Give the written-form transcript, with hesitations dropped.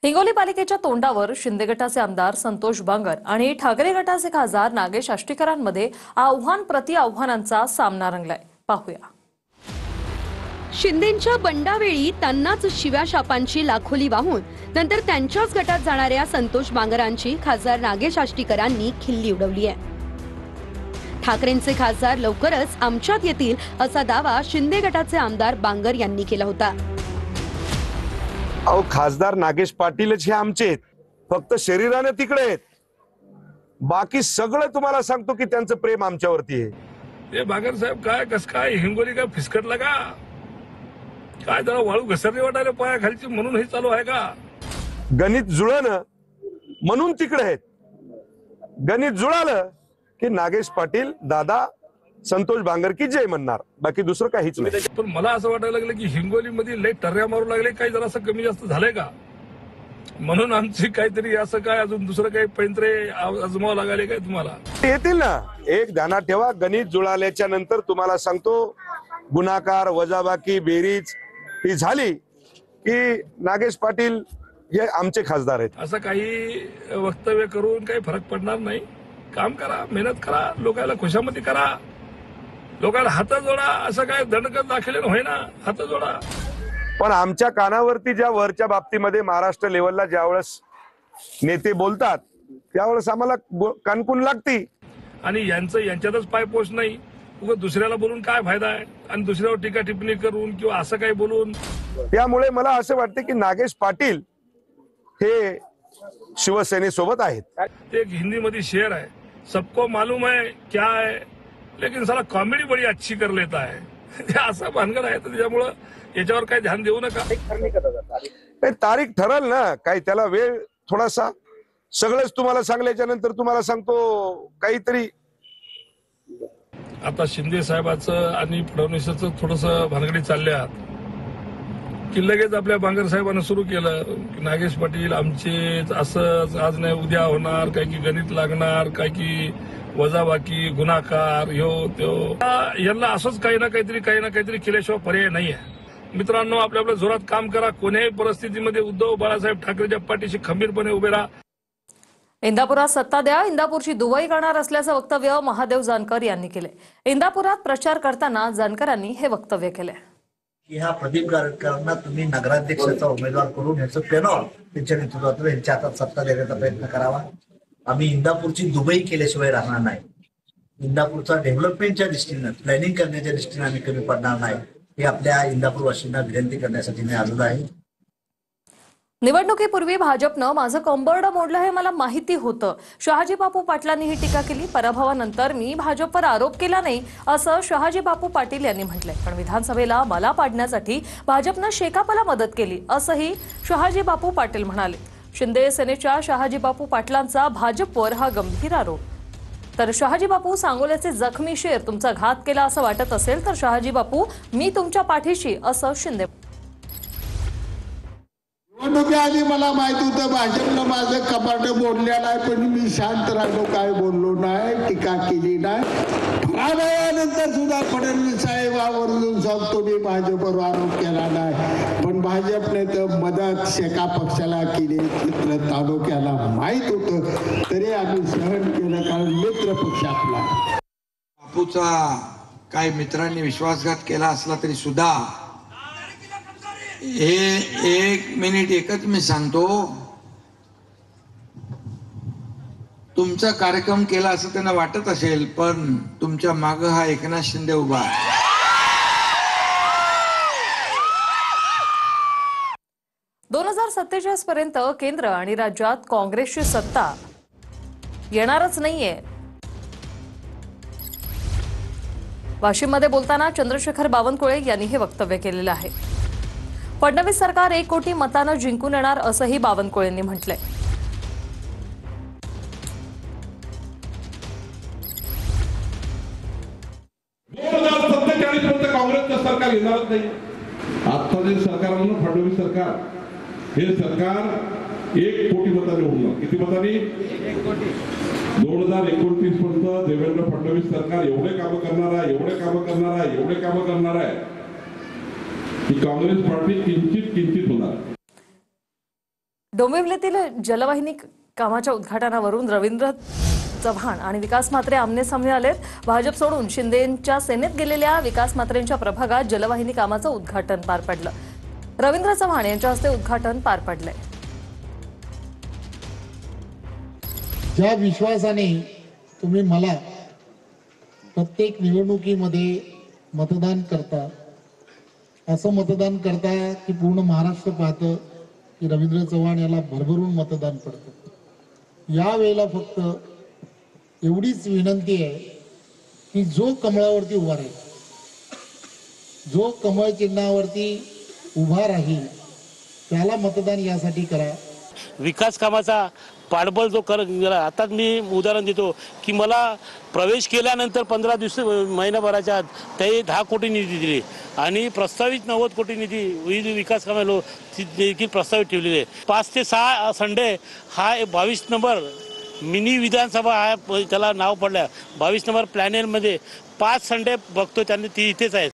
हिंगोली पालिकेच्या तोंडावर शिंदे गटाचे आमदार संतोष बांगर आणि ठाकरे गटाचे खासदार नागेश आष्टीकरांमध्ये आव्हान प्रति आव्हानांचा सामना रंगलाय. पाहूया. शिंदेंच्या बंडावेळी त्यांनाच शिव्या शापांची लाखोली वाहून नंतर त्यांच्याच गटात जाणाऱ्या संतोष बांगरांची खासदार नागेश आष्टीकरांनी खिल्ली उडवली आहे. ठाकरेंचे खासदार लवकरच आमच्यात येतील असा दावा शिंदे गटाचे आमदार बांगर यांनी केला होता. अहो, खासदार नागेश पाटीलच हे आमचे आहेत, फक्त शरीराने तिकडे आहेत. बाकी सगळं तुम्हाला सांगतो की त्यांचं प्रेम आमच्यावरती आहे. ते बागर साहेब काय कस काय हिंगोली काय फिसकटला का काय जरा वाळू घसरली वाटायला पायाखालची म्हणून हे चालू आहे का? गणित जुळणं म्हणून तिकडे आहेत. गणित जुळालं की नागेश पाटील दादा संतोष बांगर की जय म्हणणार, बाकी दुसरं काहीच नाही. पण मला असं वाटायला लागलं की हिंगोली मध्ये लय टर्या मारू लागले, काही जरा असं कमी जास्त झालंय का म्हणून आमची काहीतरी असं काय अजून दुसरं काही पैंतरे आजमावं लागले काय तुम्हाला? येतील ना. एक ध्यानात ठेवा, गणित जुळाल्याच्या नंतर तुम्हाला सांगतो गुणाकार वजाबाकी बेरीज ही झाली की नागेश पाटील हे आमचे खासदार आहेत. असं काही वक्तव्य करून काही फरक पडणार नाही. काम करा, मेहनत करा, लोकांना खुशामती करा, लोकांना हात जोडा. असं काय दंडकत दाखवलेलं होय ना, हात जोडा. पण आमच्या कानावरती ज्या वरच्या बाबतीमध्ये महाराष्ट्र लेवलला ज्यावेळेस नेते बोलतात त्यावेळेस आम्हाला कानकून लागती. आणि यांच्यातच पायपोष नाही, उगाच दुसऱ्याला बोलून काय फायदा आहे आणि दुसऱ्यावर टीका टिप्पणी करून किंवा असं काही बोलून. त्यामुळे मला असं वाटतं की नागेश पाटील हे शिवसेनेसोबत आहेत. ते एक हिंदी मध्ये शेर आहे, सबको मालूम है क्या है लेकिन साला कॉमेडी बड़ी अच्छी कर लेता है. असं भानगड आहे. तर त्याच्यामुळं याच्यावर काही ध्यान देऊ नका. तारीख ठरल ना, काही त्याला वेळ थोडासा. सगळंच तुम्हाला सांगल्याच्या नंतर तुम्हाला सांगतो काहीतरी. आता शिंदे साहेबाचं आणि फडणवीसाचं थोडस भानगडी चालल्यात की लगेच आपल्या बांगर साहेबांना सुरू केलं की नागेश पाटील आमचे असं आज नाही उद्या होणार, काय की गणित लागणार, काय की वजाबाकी गुणाकार ह्यो त्यो. यांना असंच काही ना काहीतरी केल्याशिवाय पर्याय नाही आहे. मित्रांनो, आपल्या जोरात काम करा. कोणत्याही परिस्थितीमध्ये उद्धव बाळासाहेब ठाकरेच्या पाठीशी खंबीरपणे उभे राहा. इंदापुरात सत्ता द्या, इंदापूरची दुबई करणार असल्याचं वक्तव्य महादेव जानकर यांनी केले. इंदापुरात प्रचार करताना जानकरांनी हे वक्तव्य केले. ह्या प्रदीप गारटकरांना तुम्ही नगराध्यक्षाचा उमेदवार करून ह्याचं पेनॉल त्यांच्या नेतृत्वातून यांच्या हातात सत्ता देण्याचा प्रयत्न करावा. आम्ही इंदापूरची दुबई केल्याशिवाय राहणार नाही. इंदापूरचा डेव्हलपमेंटच्या दृष्टीनं प्लॅनिंग करण्याच्या दृष्टीनं आम्ही कमी पडणार नाही, हे आपल्या इंदापूरवासींना विनंती करण्यासाठी मी आलेलो आहे. निवडणुकीपूर्वी भाजपनं माझं कंबरड मोडलं हे मला माहिती होतं. शहाजी बापू पाटलांनी ही टीका केली. पराभवानंतर मी भाजपवर आरोप केला नाही असं शहाजी बापू पाटील यांनी म्हटलंय. पण विधानसभेला मला पाडण्यासाठी भाजपनं शेकापला मदत केली असंही शहाजी बापू पाटील म्हणाले. शिंदे सेनेच्या शहाजी बापू पाटलांचा भाजपवर हा गंभीर आरोप. तर शहाजी बापू सांगोल्याचे जखमी शेर, तुमचा घात केला असं वाटत असेल तर शहाजी बापू मी तुमच्या पाठीशी असं शिंदे. निवडणुकीआधी मला माहिती होतं भाजपनं माझं कपाट मोडलेलं आहे, पण मी शांत राहिलो, काय बोललो नाही, टीका केली नाही. पराभवानंतर सुद्धा फडणवीस साहेबांवरून सांगतो मी भाजपवर आरोप केला नाही, पण भाजपने तर मदत शेका पक्षाला केली. मित्र तालुक्याला माहित होतं तरी आम्ही सहन केलं, कारण मित्र पक्ष आपला. बापूचा काही मित्रांनी विश्वासघात केला असला तरी सुद्धा हे एक मिनिट एकच मी सांगतो, तुमचा कार्यक्रम केला असं त्यांना वाटत असेल, पण तुमच्या माग हा एकनाथ शिंदे उभा आहे. 2047 पर्यंत केंद्र आणि राज्यात काँग्रेसची सत्ता येणारच नाहीये. वाशिममध्ये बोलताना चंद्रशेखर बावनकुळे यांनी हे वक्तव्य केलेलं आहे. फडणवीस सरकार 1 कोटी मतांना जिंकून येणार असंही बावनकुळेंनी म्हटलंय. काँग्रेसचं सरकार येणारच नाही. आता जे सरकार आहे ना, फडणवीस सरकार, हे सरकार 1 कोटी मतांनी उडणार. किती मतांनी? 2029 पर्यंत देवेंद्र फडणवीस सरकार एवढे कामं करणार आहे की काँग्रेस पार्टी किंचित होणार. डोंबिवलीतील जलवाहिनी कामाच्या उद्घाटनावरून रवींद्र चव्हाण आणि विकास म्हात्रे आमने-सामने आलेत. भाजप सोडून शिंदेंच्या सेनेत गेलेल्या विकास म्हात्रेंच्या प्रभागात जलवाहिनी कामाचं उद्घाटन पार पडलं. रवींद्र चव्हाण यांच्या हस्ते उद्घाटन पार पडलंय. ज्या विश्वासाने तुम्ही मला प्रत्येक निवडणुकीमध्ये मतदान करता, असं मतदान करता की पूर्ण महाराष्ट्र पाहतं की रवींद्र चव्हाण याला भरभरून मतदान पडतं. यावेळेला फक्त एवढीच विनंती आहे की जो कमळावरती उभा राहील, जो कमळ चिन्हावरती उभा राहील त्याला मतदान यासाठी करा. विकास कामाचा पाठबळ जो आता मी उदाहरण देतो की मला प्रवेश केल्यानंतर 15 दिवस महिनाभराच्या आत ते 10 कोटी निधी दिली आणि प्रस्तावित 90 कोटी निधी विविध विकास कामाला देखील प्रस्तावित ठेवलेले. 5 ते 6 संडे हा 22 नंबर मिनी विधानसभा हा त्याला नाव पडलं. 22 नंबर प्लॅनेलमध्ये 5 संडे बघतो त्यांनी ती इथेच आहेत.